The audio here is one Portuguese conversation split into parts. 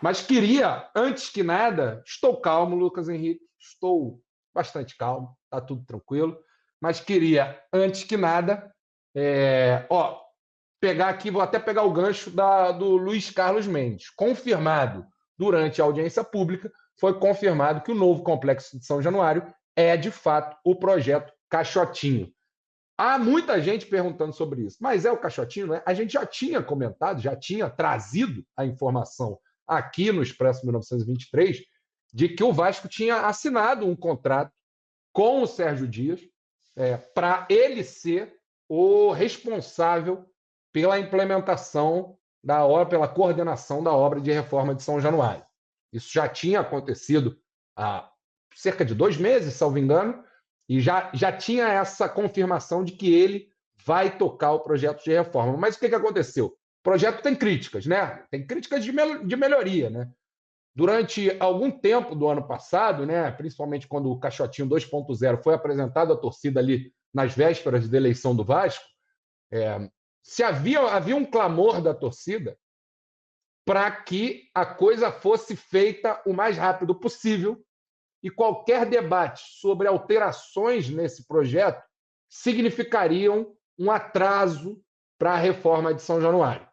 Mas queria, antes que nada, estou calmo, Lucas Henrique, estou bastante calmo, está tudo tranquilo, mas queria, antes que nada, pegar aqui, vou até pegar o gancho do Luiz Carlos Mendes. Confirmado durante a audiência pública, foi confirmado que o novo complexo de São Januário é, de fato, o projeto Caixotinho. Há muita gente perguntando sobre isso, mas é o Caixotinho, né? A gente já tinha comentado, já tinha trazido a informação aqui no Expresso 1923 de que o Vasco tinha assinado um contrato com o Sérgio Dias para ele ser o responsável pela implementação da obra, pela coordenação da obra de reforma de São Januário. Isso já tinha acontecido há cerca de 2 meses, salvo engano, e já tinha essa confirmação de que ele vai tocar o projeto de reforma. Mas o que aconteceu? O projeto tem críticas, né? Tem críticas de melhoria, né? Durante algum tempo do ano passado, né, principalmente quando o Caixotinho 2.0 foi apresentado à torcida ali nas vésperas da eleição do Vasco, se havia um clamor da torcida para que a coisa fosse feita o mais rápido possível e qualquer debate sobre alterações nesse projeto significariam um atraso para a reforma de São Januário.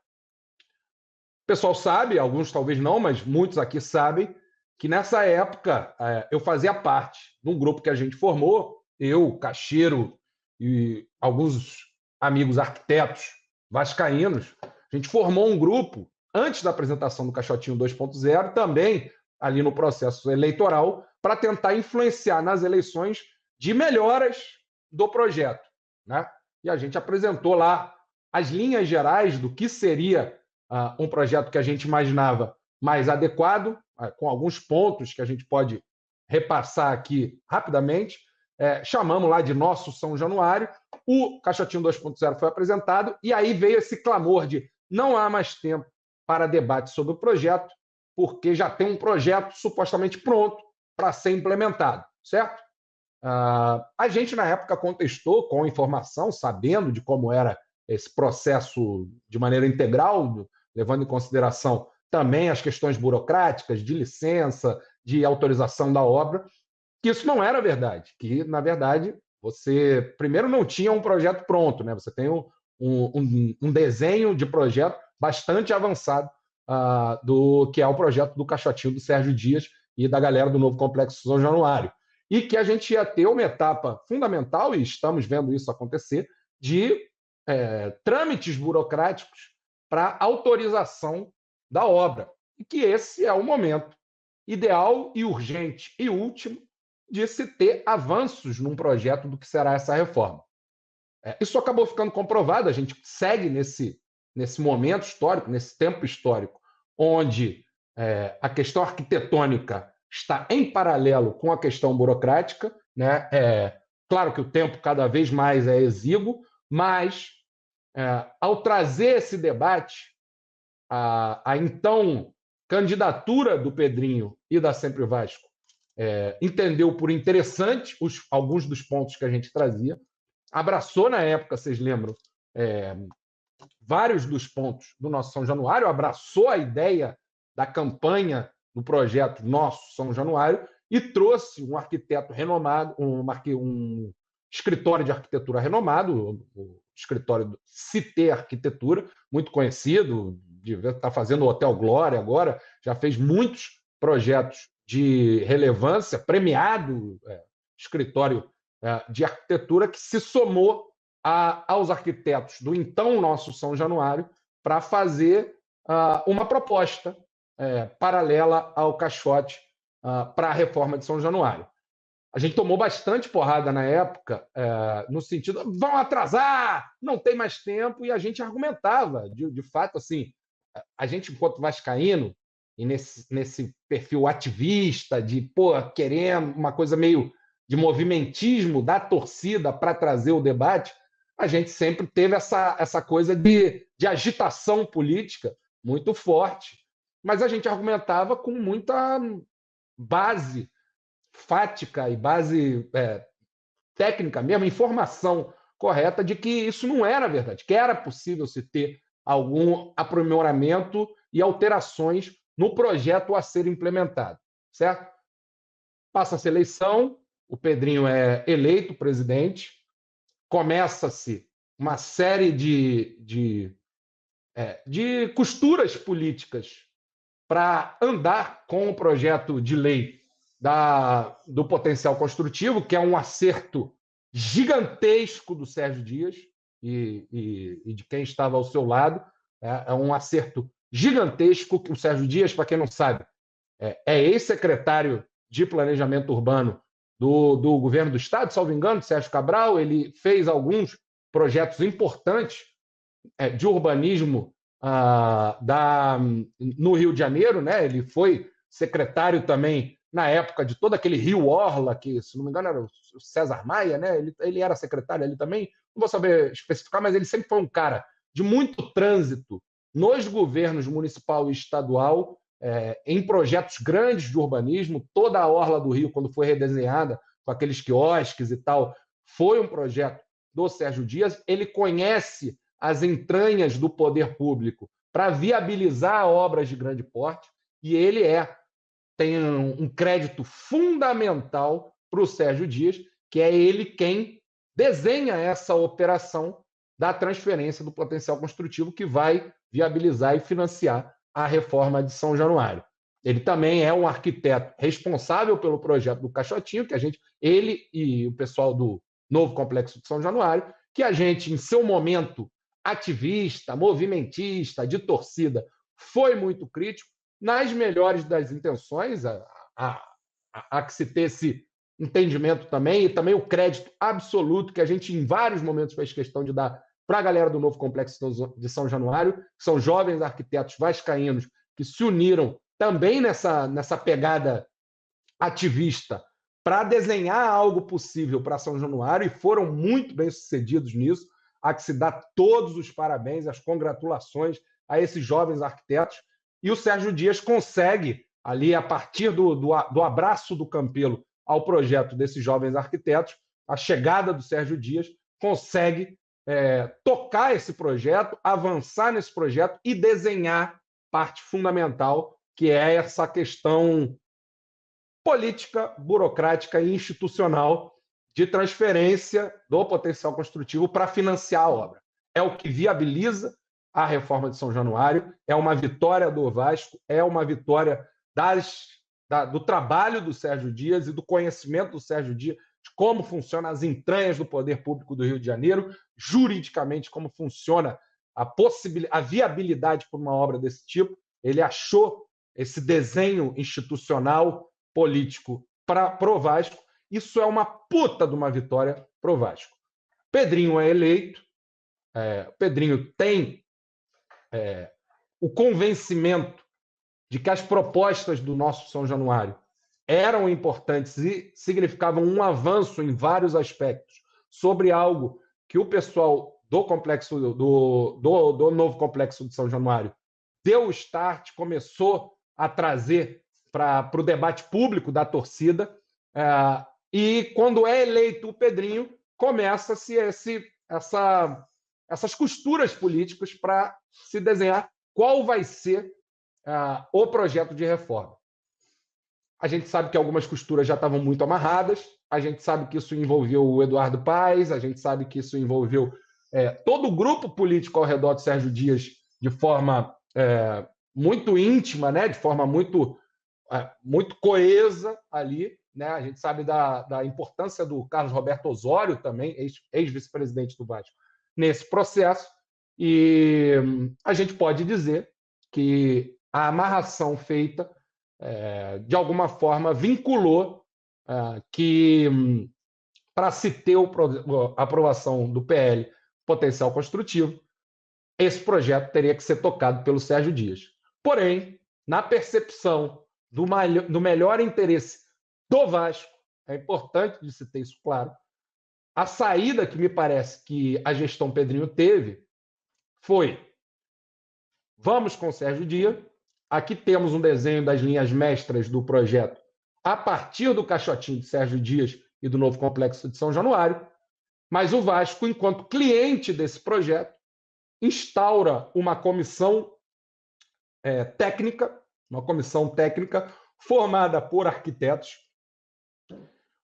O pessoal sabe, alguns talvez não, mas muitos aqui sabem, que nessa época eu fazia parte de um grupo que a gente formou, eu, Cacheiro e alguns amigos arquitetos vascaínos. A gente formou um grupo antes da apresentação do Caixotinho 2.0, também ali no processo eleitoral, para tentar influenciar nas eleições de melhoras do projeto, né? E a gente apresentou lá as linhas gerais do que seria um projeto que a gente imaginava mais adequado, com alguns pontos que a gente pode repassar aqui rapidamente. Chamamos lá de Nosso São Januário, o Caixotinho 2.0 foi apresentado, e aí veio esse clamor de não há mais tempo para debate sobre o projeto, porque já tem um projeto supostamente pronto para ser implementado, certo? A gente, na época, contestou com informação, sabendo de como era esse processo de maneira integral, levando em consideração também as questões burocráticas, de licença, de autorização da obra, que isso não era verdade, que, na verdade, você, primeiro, não tinha um projeto pronto, né? Você tem um desenho de projeto bastante avançado do que é o projeto do Caixotinho do Sérgio Dias e da galera do novo Complexo São Januário. E que a gente ia ter uma etapa fundamental, e estamos vendo isso acontecer, de trâmites burocráticos para autorização da obra. E que esse é o momento ideal e urgente e último de se ter avanços num projeto do que será essa reforma. Isso acabou ficando comprovado, a gente segue nesse momento histórico, nesse tempo histórico, onde a questão arquitetônica está em paralelo com a questão burocrática, né? Claro que o tempo cada vez mais é exíguo, mas ao trazer esse debate, a então candidatura do Pedrinho e da Sempre Vasco entendeu por interessante alguns dos pontos que a gente trazia, abraçou na época, vocês lembram, vários dos pontos do Nosso São Januário, abraçou a ideia da campanha do projeto Nosso São Januário e trouxe um arquiteto renomado, um escritório de arquitetura renomado, o escritório do Cité Arquitetura, muito conhecido, está fazendo o Hotel Glória agora, já fez muitos projetos de relevância, premiado escritório de arquitetura que se somou aos arquitetos do então Nosso São Januário para fazer uma proposta paralela ao caixote para a reforma de São Januário. A gente tomou bastante porrada na época, no sentido, vão atrasar, não tem mais tempo, e a gente argumentava, de fato, assim, a gente, enquanto vascaíno, e nesse perfil ativista, de querer uma coisa meio de movimentismo da torcida para trazer o debate, a gente sempre teve essa coisa de agitação política muito forte. Mas a gente argumentava com muita base fática e base técnica mesmo, informação correta de que isso não era verdade, que era possível se ter algum aprimoramento e alterações no projeto a ser implementado, certo? Passa-se a eleição, o Pedrinho é eleito presidente, começa-se uma série de costuras políticas para andar com o projeto de lei do potencial construtivo, que é um acerto gigantesco do Sérgio Dias e de quem estava ao seu lado. É um acerto gigantesco que o Sérgio Dias, para quem não sabe, é ex-secretário de Planejamento Urbano do governo do Estado, salvo engano, Sérgio Cabral. Ele fez alguns projetos importantes de urbanismo no Rio de Janeiro, né? Ele foi secretário também na época de todo aquele Rio Orla, que, se não me engano, era o César Maia, né? Ele era secretário ali também, não vou saber especificar, mas ele sempre foi um cara de muito trânsito nos governos municipal e estadual, em projetos grandes de urbanismo. Toda a Orla do Rio, quando foi redesenhada, com aqueles quiosques e tal, foi um projeto do Sérgio Dias. Ele conhece as entranhas do poder público para viabilizar obras de grande porte, e ele tem um crédito fundamental para o Sérgio Dias, que é ele quem desenha essa operação da transferência do potencial construtivo que vai viabilizar e financiar a reforma de São Januário. Ele também é um arquiteto responsável pelo projeto do Caixotinho, que ele e o pessoal do novo complexo de São Januário, que a gente, em seu momento ativista, movimentista, de torcida, foi muito crítico, nas melhores das intenções, a que se ter esse entendimento também, e também o crédito absoluto que a gente, em vários momentos, fez questão de dar para a galera do novo complexo de São Januário, que são jovens arquitetos vascaínos que se uniram também nessa pegada ativista para desenhar algo possível para São Januário, e foram muito bem sucedidos nisso. Há que se dar todos os parabéns, as congratulações a esses jovens arquitetos. E o Sérgio Dias consegue, ali, a partir do abraço do Campelo ao projeto desses jovens arquitetos, a chegada do Sérgio Dias consegue tocar esse projeto, avançar nesse projeto e desenhar parte fundamental, que é essa questão política, burocrática e institucional de transferência do potencial construtivo para financiar a obra. É o que viabiliza a reforma de São Januário, é uma vitória do Vasco, é uma vitória do trabalho do Sérgio Dias e do conhecimento do Sérgio Dias de como funcionam as entranhas do poder público do Rio de Janeiro, juridicamente como funciona a viabilidade por uma obra desse tipo. Ele achou esse desenho institucional político para o Vasco. Isso é uma puta de uma vitória para o Vasco. Pedrinho é eleito, Pedrinho tem o convencimento de que as propostas do nosso São Januário eram importantes e significavam um avanço em vários aspectos sobre algo que o pessoal do complexo do novo complexo de São Januário deu o start, começou a trazer para o debate público da torcida, e quando é eleito o Pedrinho, começa-se essas costuras políticas para se desenhar qual vai ser o projeto de reforma. A gente sabe que algumas costuras já estavam muito amarradas, a gente sabe que isso envolveu o Eduardo Paes, a gente sabe que isso envolveu todo o grupo político ao redor de Sérgio Dias de forma muito íntima, né? De forma muito coesa ali, né? A gente sabe da importância do Carlos Roberto Osório também, ex-vice-presidente do Vasco, nesse processo. E a gente pode dizer que a amarração feita, de alguma forma, vinculou que, para se ter a aprovação do PL potencial construtivo, esse projeto teria que ser tocado pelo Sérgio Dias. Porém, na percepção do melhor interesse do Vasco, é importante de se ter isso claro, a saída que me parece que a gestão Pedrinho teve foi: vamos com o Sérgio Dias, aqui temos um desenho das linhas mestras do projeto a partir do caixotinho de Sérgio Dias e do novo complexo de São Januário, mas o Vasco, enquanto cliente desse projeto, instaura uma comissão técnica, uma comissão técnica formada por arquitetos.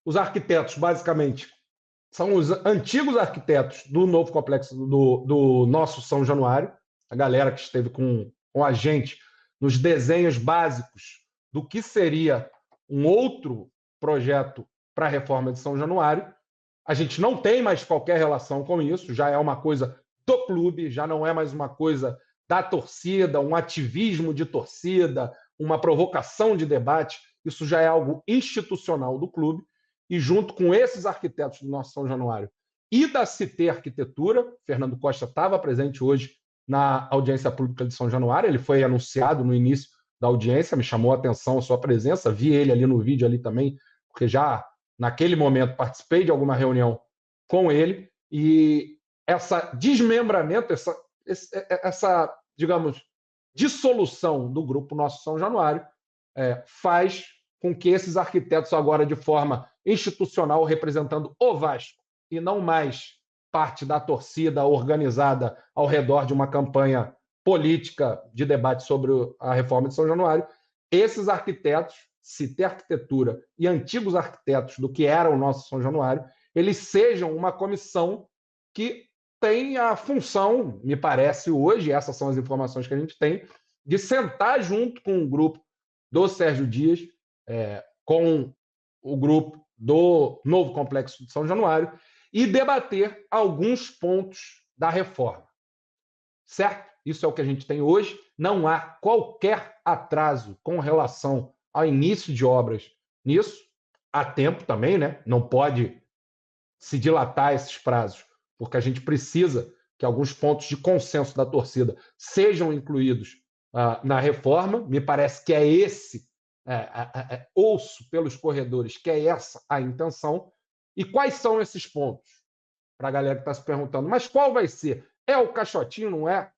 Os arquitetos, basicamente, são os antigos arquitetos do novo complexo do nosso São Januário, a galera que esteve com a gente nos desenhos básicos do que seria um outro projeto para a reforma de São Januário. A gente não tem mais qualquer relação com isso, já é uma coisa do clube, já não é mais uma coisa da torcida, um ativismo de torcida, uma provocação de debate. Isso já é algo institucional do clube. E junto com esses arquitetos do nosso São Januário e da CT Arquitetura, Fernando Costa estava presente hoje na audiência pública de São Januário, ele foi anunciado no início da audiência, me chamou a atenção a ssua presença, vi ele ali no vídeo ali também, porque já naquele momento participei de alguma reunião com ele, e essa desmembramento, essa digamos, dissolução do grupo Nosso São Januário faz com que esses arquitetos agora de forma institucional representando o Vasco e não mais parte da torcida organizada ao redor de uma campanha política de debate sobre a reforma de São Januário, esses arquitetos, CT Arquitetura e antigos arquitetos do que era o nosso São Januário, eles sejam uma comissão que tem a função, me parece hoje, essas são as informações que a gente tem, de sentar junto com o grupo do Sérgio Dias, com o grupo do novo complexo de São Januário e debater alguns pontos da reforma. Certo? Isso é o que a gente tem hoje. Não há qualquer atraso com relação ao início de obras nisso. Há tempo também, né? Não pode se dilatar esses prazos, porque a gente precisa que alguns pontos de consenso da torcida sejam incluídos na reforma. Me parece que é esse, ouço pelos corredores, que é essa a intenção. E quais são esses pontos? Para a galera que está se perguntando, mas qual vai ser? É o caixotinho, não é?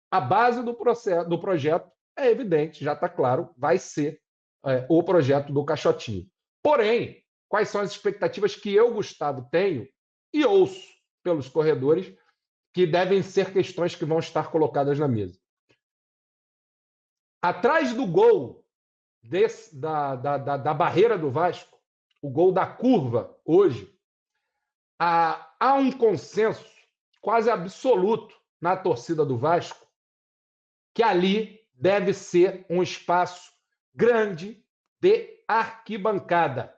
A base do projeto é evidente, já está claro, vai ser o projeto do caixotinho. Porém, quais são as expectativas que eu, Gustavo, tenho e ouço pelos corredores, que devem ser questões que vão estar colocadas na mesa. Atrás do gol da barreira do Vasco, o gol da curva hoje, há um consenso quase absoluto na torcida do Vasco que ali deve ser um espaço grande de arquibancada.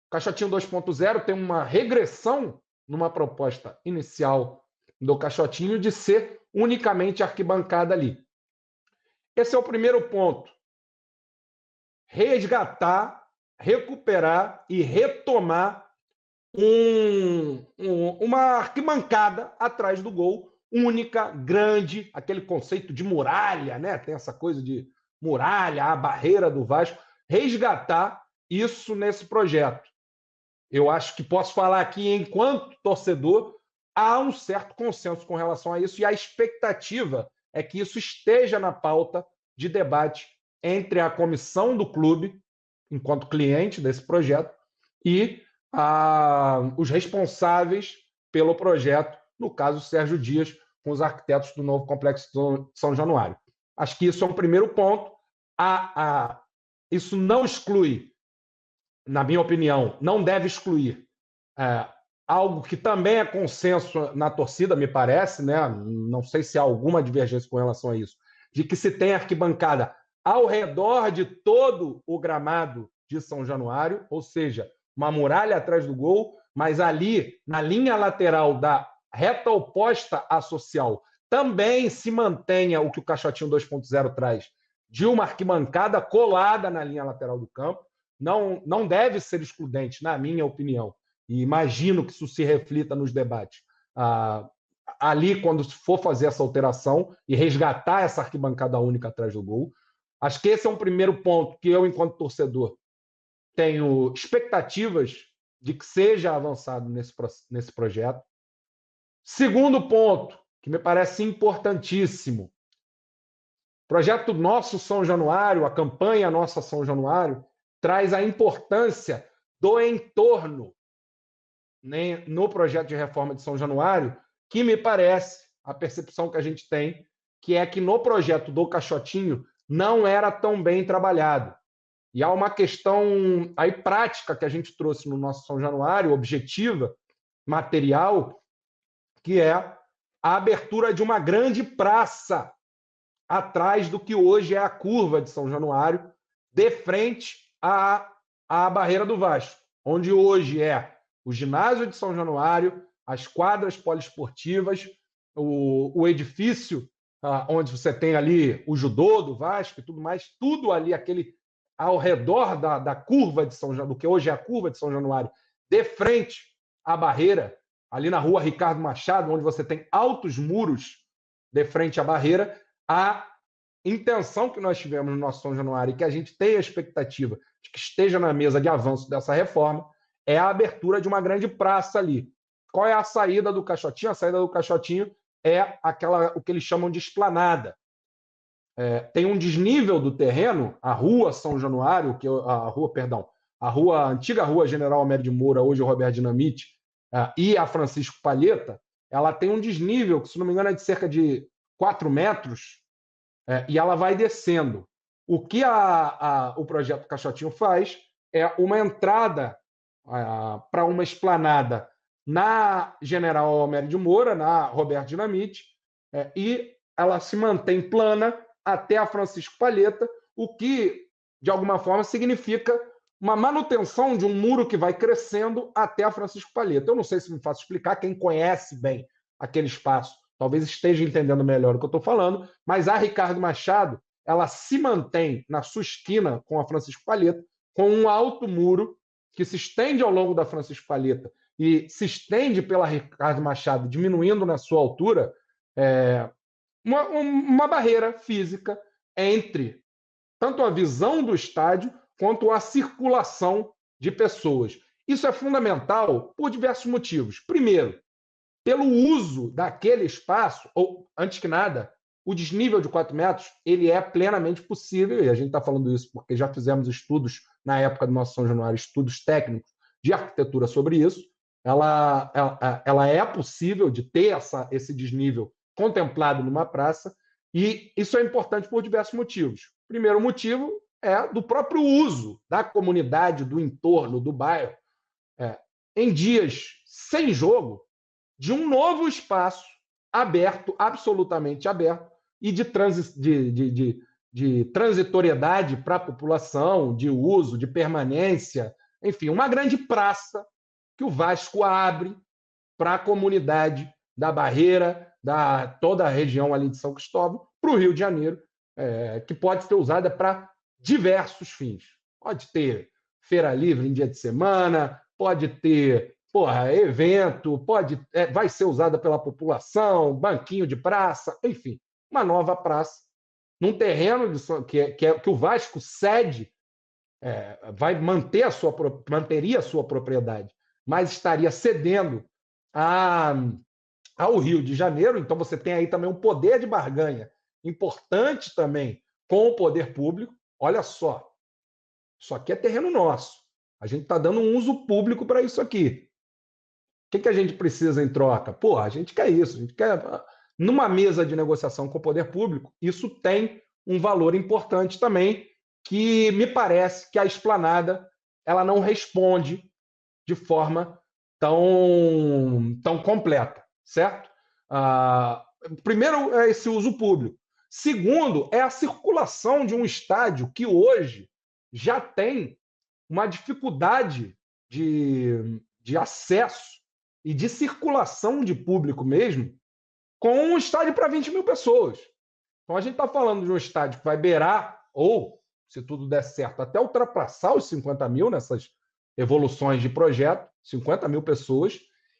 O Caixotinho 2.0 tem uma regressão numa proposta inicial do Caixotinho de ser unicamente arquibancada ali. Esse é o primeiro ponto. Resgatar, recuperar e retomar uma arquibancada atrás do gol, única, grande, aquele conceito de muralha, né? Tem essa coisa de muralha, a barreira do Vasco. Resgatar isso nesse projeto. Eu acho que posso falar aqui, enquanto torcedor, há um certo consenso com relação a isso, e a expectativa é que isso esteja na pauta de debate entre a comissão do clube, enquanto cliente desse projeto, e os responsáveis pelo projeto, no caso, Sérgio Dias, com os arquitetos do novo complexo de São Januário. Acho que isso é um primeiro ponto. Isso não exclui, na minha opinião, não deve excluir algo que também é consenso na torcida, me parece, né? Não sei se há alguma divergência com relação a isso, de que se tem arquibancada ao redor de todo o gramado de São Januário, ou seja, uma muralha atrás do gol, mas ali, na linha lateral da reta oposta à social, também se mantenha o que o Caixotinho 2.0 traz, de uma arquibancada colada na linha lateral do campo. Não deve ser excludente, na minha opinião, e imagino que isso se reflita nos debates. Ali, quando for fazer essa alteração e resgatar essa arquibancada única atrás do gol, acho que esse é um primeiro ponto que eu, enquanto torcedor, tenho expectativas de que seja avançado nesse projeto. Segundo ponto, que me parece importantíssimo, o projeto Nosso São Januário, a campanha Nossa São Januário, traz a importância do entorno, né, no projeto de reforma de São Januário, que me parece, a percepção que a gente tem, que é que no projeto do Caixotinho não era tão bem trabalhado. E há uma questão aí prática que a gente trouxe no nosso São Januário, objetiva, material, que é a abertura de uma grande praça atrás do que hoje é a curva de São Januário, de frente à Barreira do Vasco, onde hoje é o ginásio de São Januário, as quadras poliesportivas, o edifício onde você tem ali o judô do Vasco e tudo mais, tudo ali aquele ao redor da curva de São Januário, do que hoje é a curva de São Januário, de frente à barreira, ali na rua Ricardo Machado, onde você tem altos muros de frente à barreira, a intenção que nós tivemos no nosso São Januário e que a gente tem a expectativa de que esteja na mesa de avanço dessa reforma é a abertura de uma grande praça ali. Qual é a saída do Caixotinho? A saída do Caixotinho é o que eles chamam de esplanada. Tem um desnível do terreno, a rua São Januário, a antiga rua General Almério de Moura, hoje o Roberto Dinamite, e a Francisco Palheta, ela tem um desnível, que se não me engano é de cerca de 4 metros, e ela vai descendo. O que o projeto Caixotinho faz é uma entrada para uma esplanada na General Almério de Moura, na Roberto Dinamite, e ela se mantém plana até a Francisco Palheta, o que, de alguma forma, significa uma manutenção de um muro que vai crescendo até a Francisco Palheta. Eu não sei se me faço explicar, quem conhece bem aquele espaço talvez esteja entendendo melhor o que eu estou falando, mas a Ricardo Machado, ela se mantém na sua esquina com a Francisco Palheta, com um alto muro que se estende ao longo da Francisco Palheta e se estende pela Ricardo Machado, diminuindo na sua altura, uma barreira física entre tanto a visão do estádio quanto a circulação de pessoas. Isso é fundamental por diversos motivos. Primeiro, pelo uso daquele espaço, ou, antes que nada, o desnível de 4 metros ele é plenamente possível, e a gente está falando isso porque já fizemos estudos, na época do nosso São Januário, estudos técnicos de arquitetura sobre isso. Ela é possível de ter esse desnível contemplado numa praça, e isso é importante por diversos motivos. O primeiro motivo é do próprio uso da comunidade, do entorno, do bairro, em dias sem jogo, de um novo espaço aberto, absolutamente aberto, e de transitoriedade para a população, de uso, de permanência, enfim, uma grande praça que o Vasco abre para a comunidade da Barreira, da toda a região ali de São Cristóvão, para o Rio de Janeiro, que pode ser usada para diversos fins. Pode ter feira livre em dia de semana, pode ter evento, vai ser usada pela população, banquinho de praça, enfim, uma nova praça, num terreno que o Vasco cede, manteria a sua propriedade, mas estaria cedendo ao Rio de Janeiro. Então você tem aí também um poder de barganha importante também com o poder público. Olha só, isso aqui é terreno nosso, a gente está dando um uso público para isso aqui. O que a gente precisa em troca? A gente quer isso, a gente quer. Numa mesa de negociação com o poder público, isso tem um valor importante também, que me parece que a esplanada ela não responde de forma tão completa, certo? Primeiro é esse uso público. Segundo, é a circulação de um estádio que hoje já tem uma dificuldade de acesso e de circulação de público mesmo, com um estádio para 20 mil pessoas. Então a gente está falando de um estádio que vai beirar, ou, se tudo der certo, até ultrapassar os 50 mil nessas evoluções de projeto, 50 mil pessoas,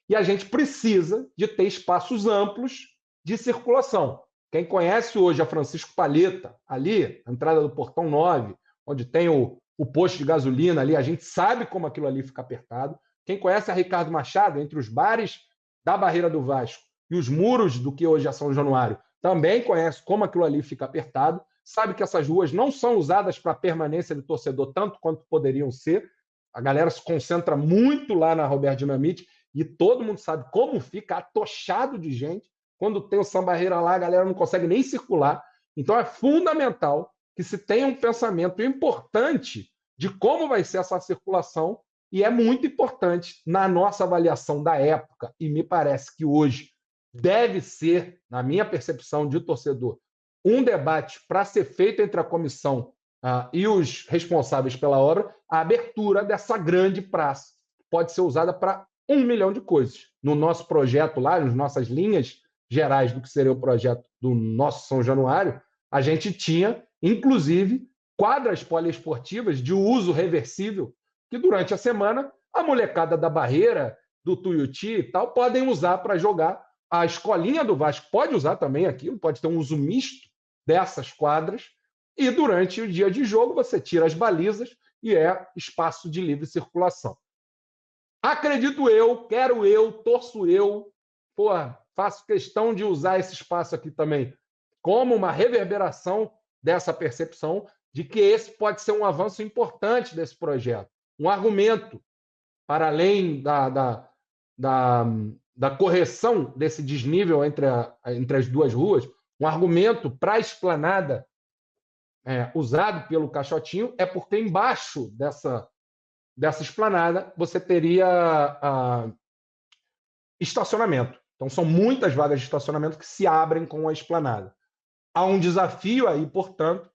e a gente precisa de ter espaços amplos de circulação. Quem conhece hoje a Francisco Palheta, ali, a entrada do Portão 9, onde tem o posto de gasolina ali, a gente sabe como aquilo ali fica apertado. Quem conhece a Ricardo Machado, entre os bares da Barreira do Vasco e os muros do que hoje é São Januário, também conhece como aquilo ali fica apertado, sabe que essas ruas não são usadas para permanência de torcedor tanto quanto poderiam ser. A galera se concentra muito lá na Roberto Dinamite e todo mundo sabe como fica atochado de gente. Quando tem o Samba Barreira lá, a galera não consegue nem circular. Então é fundamental que se tenha um pensamento importante de como vai ser essa circulação, e é muito importante na nossa avaliação da época, e me parece que hoje deve ser, na minha percepção de torcedor, um debate para ser feito entre a comissão e os responsáveis pela obra, a abertura dessa grande praça. Pode ser usada para 1 milhão de coisas. No nosso projeto lá, nas nossas linhas gerais do que seria o projeto do nosso São Januário, a gente tinha, inclusive, quadras poliesportivas de uso reversível, que durante a semana a molecada da Barreira, do Tuiuti e tal, podem usar para jogar. A escolinha do Vasco pode usar também aquilo, pode ter um uso misto dessas quadras, e durante o dia de jogo você tira as balizas e é espaço de livre circulação. Acredito eu, quero eu, torço eu, faço questão de usar esse espaço aqui também como uma reverberação dessa percepção de que esse pode ser um avanço importante desse projeto. Um argumento, para além da correção desse desnível entre as duas ruas, um argumento para a esplanada usado pelo Caixotinho é porque embaixo dessa esplanada você teria estacionamento. Então, são muitas vagas de estacionamento que se abrem com a esplanada. Há um desafio aí, portanto,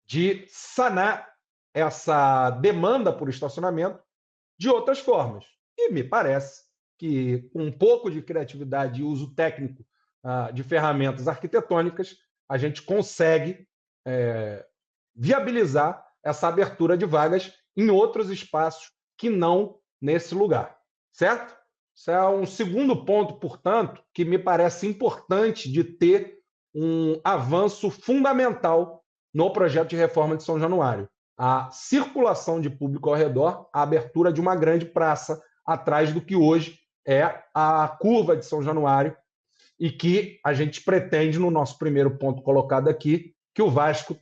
de sanar essa demanda por estacionamento de outras formas. E me parece que, com um pouco de criatividade e uso técnico de ferramentas arquitetônicas, a gente consegue viabilizar essa abertura de vagas em outros espaços que não nesse lugar. Certo? Isso é um segundo ponto, portanto, que me parece importante de ter um avanço fundamental no projeto de reforma de São Januário. A circulação de público ao redor, a abertura de uma grande praça atrás do que hoje é a curva de São Januário, e que a gente pretende, no nosso primeiro ponto colocado aqui, que o Vasco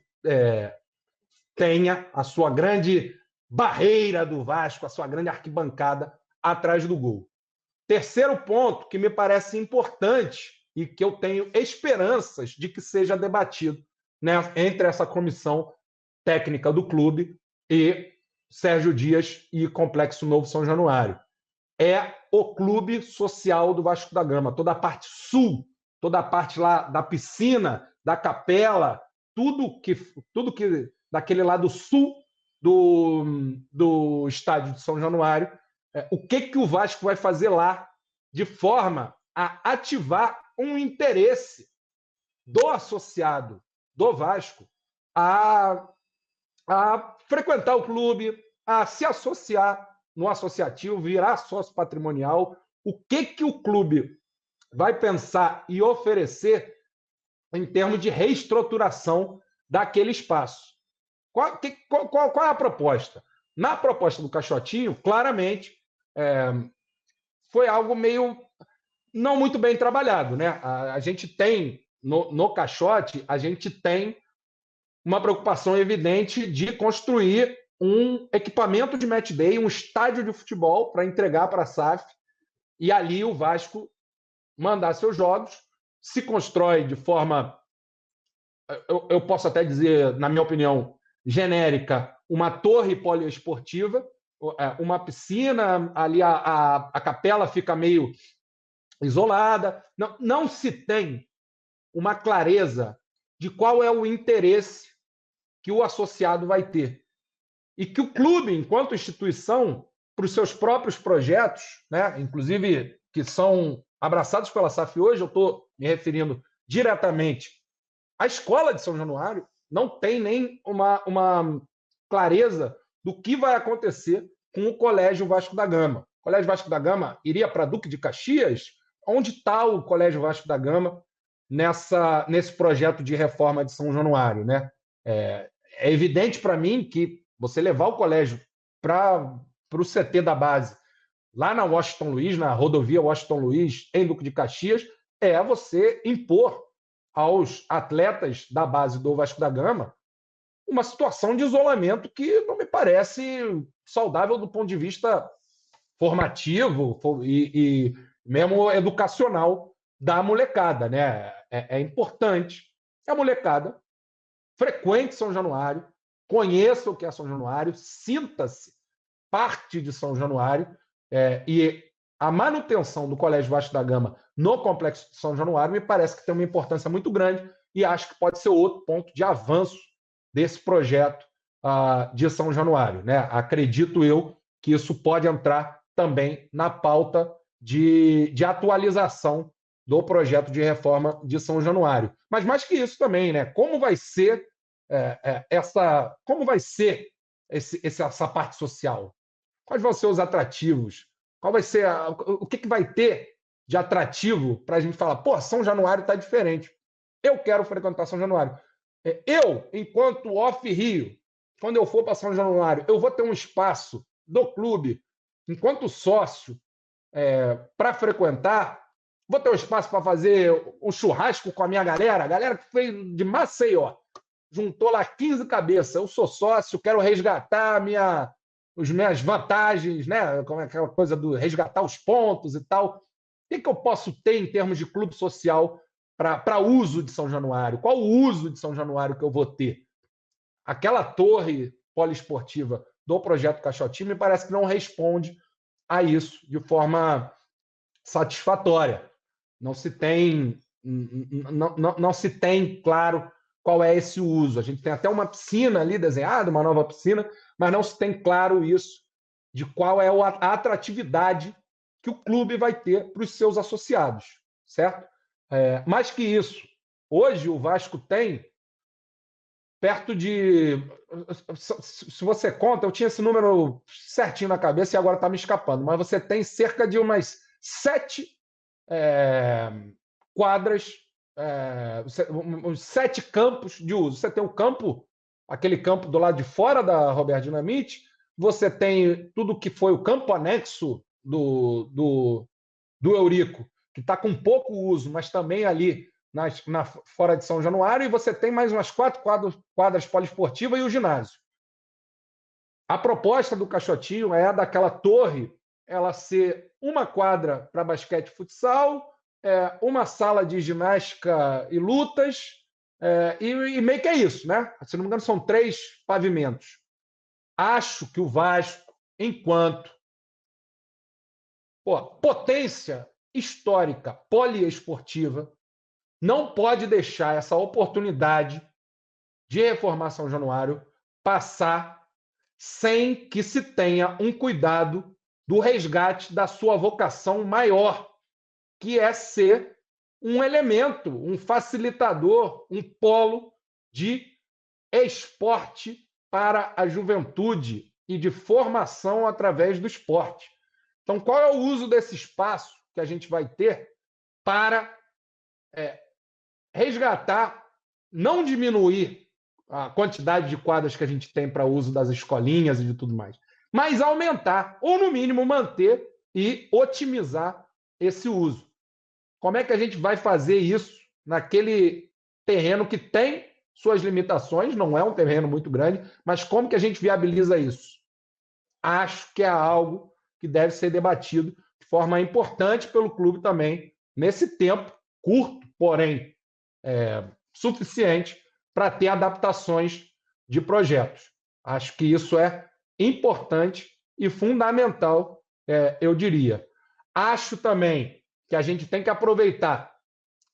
tenha a sua grande barreira do Vasco, a sua grande arquibancada atrás do gol. Terceiro ponto que me parece importante e que eu tenho esperanças de que seja debatido, né, entre essa comissão técnica do clube e Sérgio Dias e Complexo Novo São Januário. É o clube social do Vasco da Gama, toda a parte sul, toda a parte lá da piscina, da capela, tudo que daquele lado sul do estádio de São Januário, o que o Vasco vai fazer lá de forma a ativar um interesse do associado do Vasco a frequentar o clube, a se associar no associativo, virar sócio patrimonial. O que o clube vai pensar e oferecer em termos de reestruturação daquele espaço? Qual é a proposta? Na proposta do Caixotinho, claramente, foi algo meio não muito bem trabalhado, né? A gente tem, no Caixote, a gente tem uma preocupação evidente de construir um equipamento de match day, um estádio de futebol para entregar para a SAF, e ali o Vasco mandar seus jogos, se constrói de forma, eu posso até dizer, na minha opinião, genérica, uma torre poliesportiva, uma piscina, ali a capela fica meio isolada. Não se tem uma clareza de qual é o interesse que o associado vai ter. E que o clube, enquanto instituição, para os seus próprios projetos, né, inclusive que são abraçados pela SAF hoje, eu estou me referindo diretamente à escola de São Januário, não tem nem uma clareza do que vai acontecer com o Colégio Vasco da Gama. O Colégio Vasco da Gama iria para Duque de Caxias? Onde está o Colégio Vasco da Gama nesse projeto de reforma de São Januário, né? É evidente para mim que você levar o colégio para o CT da base, lá na Washington Luiz, na rodovia Washington Luiz, em Duque de Caxias, é você impor aos atletas da base do Vasco da Gama uma situação de isolamento que não me parece saudável do ponto de vista formativo e mesmo educacional da molecada, né? É importante que a molecada frequente São Januário, conheça o que é São Januário, sinta-se parte de São Januário, e a manutenção do Colégio Vasco da Gama no Complexo de São Januário me parece que tem uma importância muito grande e acho que pode ser outro ponto de avanço desse projeto de São Januário, né? Acredito eu que isso pode entrar também na pauta de atualização do projeto de reforma de São Januário. Mas mais que isso também, né? Como vai ser essa parte social? Quais vão ser os atrativos? Qual vai ser o que vai ter de atrativo para a gente falar, pô, São Januário está diferente. Eu quero frequentar São Januário. Eu, enquanto off-Rio, quando eu for para São Januário, eu vou ter um espaço do clube, enquanto sócio, para frequentar, vou ter um espaço para fazer um churrasco com a minha galera, a galera que veio de Maceió, juntou lá 15 cabeças, eu sou sócio, quero resgatar as minhas vantagens, né? Como é aquela coisa do resgatar os pontos e tal. O que eu posso ter em termos de clube social para uso de São Januário? Qual o uso de São Januário que eu vou ter? Aquela torre poliesportiva do projeto Caixotinho me parece que não responde a isso de forma satisfatória. Não se tem, não se tem claro qual é esse uso. A gente tem até uma piscina ali desenhada, uma nova piscina, mas não se tem claro isso de qual é a atratividade que o clube vai ter para os seus associados, certo? Mais que isso, hoje o Vasco tem perto de... Se você conta, eu tinha esse número certinho na cabeça e agora está me escapando, mas você tem cerca de umas 7 quadras, uns 7 campos de uso. Você tem o campo, aquele campo do lado de fora da Roberto Dinamite, você tem tudo que foi o campo anexo do Eurico, que está com pouco uso, mas também ali fora de São Januário, e você tem mais umas 4 quadras poliesportivas e o ginásio. A proposta do Caixotinho é daquela torre ela ser uma quadra para basquete e futsal, uma sala de ginástica e lutas, e meio que é isso, né? Se não me engano, são 3 pavimentos. Acho que o Vasco, enquanto potência histórica poliesportiva, não pode deixar essa oportunidade de reformar São Januário passar sem que se tenha um cuidado do resgate da sua vocação maior, que é ser um elemento, um facilitador, um polo de esporte para a juventude e de formação através do esporte. Então, qual é o uso desse espaço que a gente vai ter para resgatar, não diminuir a quantidade de quadras que a gente tem para uso das escolinhas e de tudo mais, mas aumentar, ou no mínimo manter e otimizar esse uso? Como é que a gente vai fazer isso naquele terreno que tem suas limitações, não é um terreno muito grande, mas como que a gente viabiliza isso? Acho que é algo que deve ser debatido de forma importante pelo clube também, nesse tempo curto, porém suficiente para ter adaptações de projetos. Acho que isso é importante e fundamental, eu diria. Acho também que a gente tem que aproveitar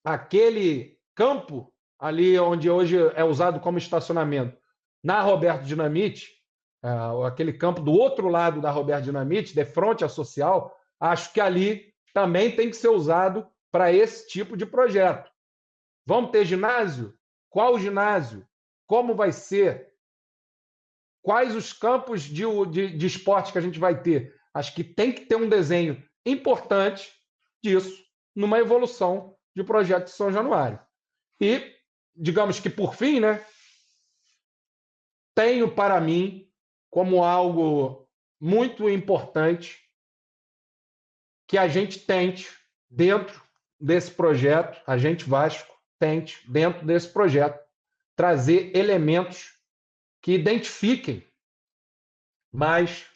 aquele campo ali onde hoje é usado como estacionamento, na Roberto Dinamite, aquele campo do outro lado da Roberto Dinamite, de frente à Social, acho que ali também tem que ser usado para esse tipo de projeto. Vamos ter ginásio? Qual ginásio? Como vai ser? Quais os campos de esporte que a gente vai ter? Acho que tem que ter um desenho importante disso numa evolução de projeto de São Januário. E, digamos que por fim, né, tenho para mim como algo muito importante que a gente tente, dentro desse projeto, a gente Vasco tente, dentro desse projeto, trazer elementos que identifiquem mais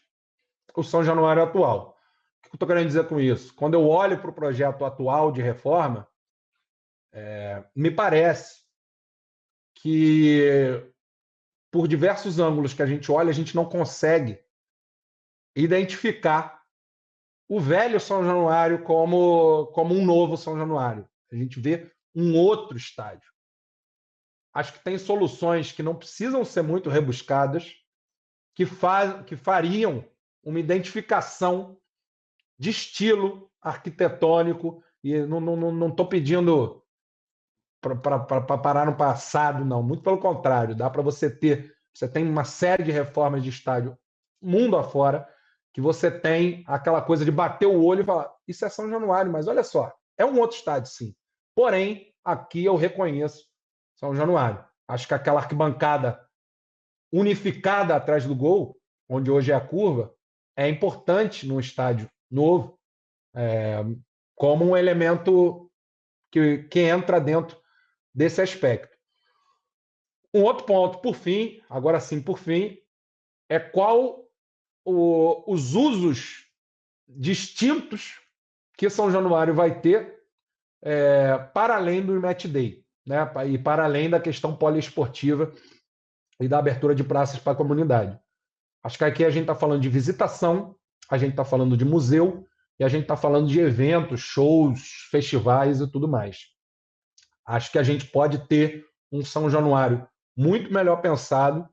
o São Januário atual. O que eu estou querendo dizer com isso? Quando eu olho para o projeto atual de reforma, me parece que, por diversos ângulos que a gente olha, a gente não consegue identificar o velho São Januário como um novo São Januário. A gente vê um outro estádio. Acho que tem soluções que não precisam ser muito rebuscadas, que fariam uma identificação de estilo arquitetônico, e não estou pedindo para parar no passado, não. Muito pelo contrário, dá para você ter... Você tem uma série de reformas de estádio mundo afora, que você tem aquela coisa de bater o olho e falar, isso é São Januário, mas olha só, é um outro estádio, sim. Porém, aqui eu reconheço São Januário. Acho que aquela arquibancada unificada atrás do gol, onde hoje é a curva, é importante num estádio novo, como um elemento que entra dentro desse aspecto. Um outro ponto, por fim, agora sim, por fim, é qual os usos distintos que São Januário vai ter para além do Match Day, né? E para além da questão poliesportiva e da abertura de praças para a comunidade. Acho que aqui a gente está falando de visitação, a gente está falando de museu e a gente está falando de eventos, shows, festivais e tudo mais. Acho que a gente pode ter um São Januário muito melhor pensado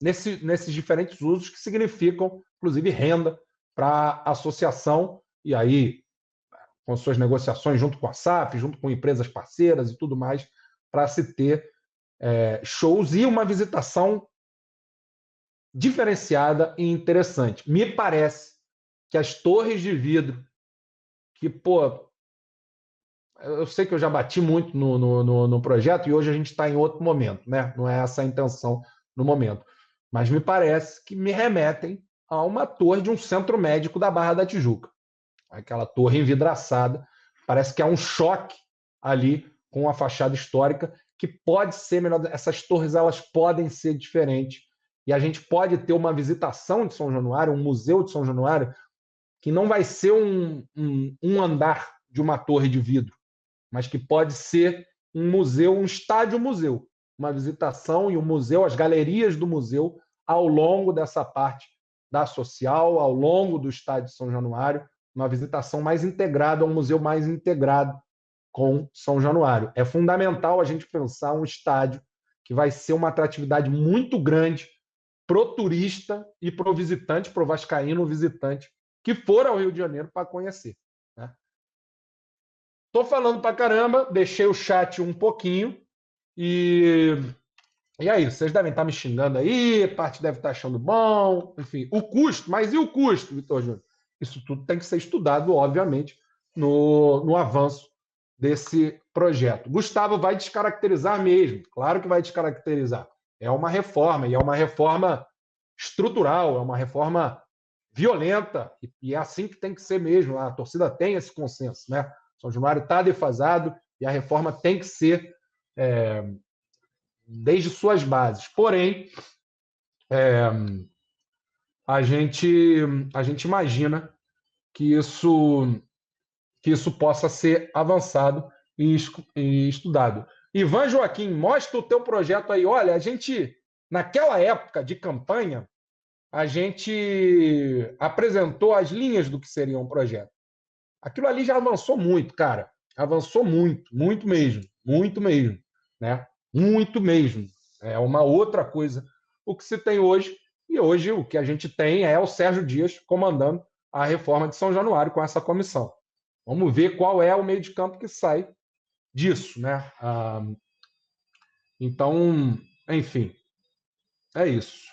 nesses diferentes usos que significam, inclusive, renda para a associação, e aí, com suas negociações junto com a SAF, junto com empresas parceiras e tudo mais, para se ter shows e uma visitação diferenciada e interessante. Me parece que as torres de vidro, que, pô, eu sei que eu já bati muito no projeto e hoje a gente está em outro momento, né? Não é essa a intenção no momento. Mas me parece que me remetem a uma torre de um centro médico da Barra da Tijuca. Aquela torre envidraçada. Parece que há um choque ali com a fachada histórica que pode ser melhor. Essas torres elas podem ser diferentes. E a gente pode ter uma visitação de São Januário, um museu de São Januário, que não vai ser um andar de uma torre de vidro, mas que pode ser um museu, um estádio-museu, uma visitação e um museu, as galerias do museu, ao longo dessa parte da social, ao longo do estádio de São Januário, uma visitação mais integrada, um museu mais integrado com São Januário. É fundamental a gente pensar um estádio que vai ser uma atratividade muito grande pro turista e pro visitante, pro vascaíno visitante, que for ao Rio de Janeiro para conhecer. Né? Tô falando pra caramba, deixei o chat um pouquinho e aí, vocês devem estar me xingando aí, parte deve estar achando bom, enfim, o custo, mas e o custo, Vitor Júnior? Isso tudo tem que ser estudado, obviamente, no avanço desse projeto. Gustavo vai descaracterizar mesmo, claro que vai descaracterizar. É uma reforma, e é uma reforma estrutural, é uma reforma violenta, e é assim que tem que ser mesmo. A torcida tem esse consenso, né? São Januário está defasado e a reforma tem que ser desde suas bases. Porém, a gente imagina que isso possa ser avançado e estudado. Ivan Joaquim, mostra o teu projeto aí. Olha, a gente, naquela época de campanha, a gente apresentou as linhas do que seria um projeto. Aquilo ali já avançou muito, cara. Avançou muito, muito mesmo, né? Muito mesmo. É uma outra coisa o que se tem hoje. E hoje o que a gente tem é o Sérgio Dias comandando a reforma de São Januário com essa comissão. Vamos ver qual é o meio de campo que sai disso, né? Então, enfim, é isso.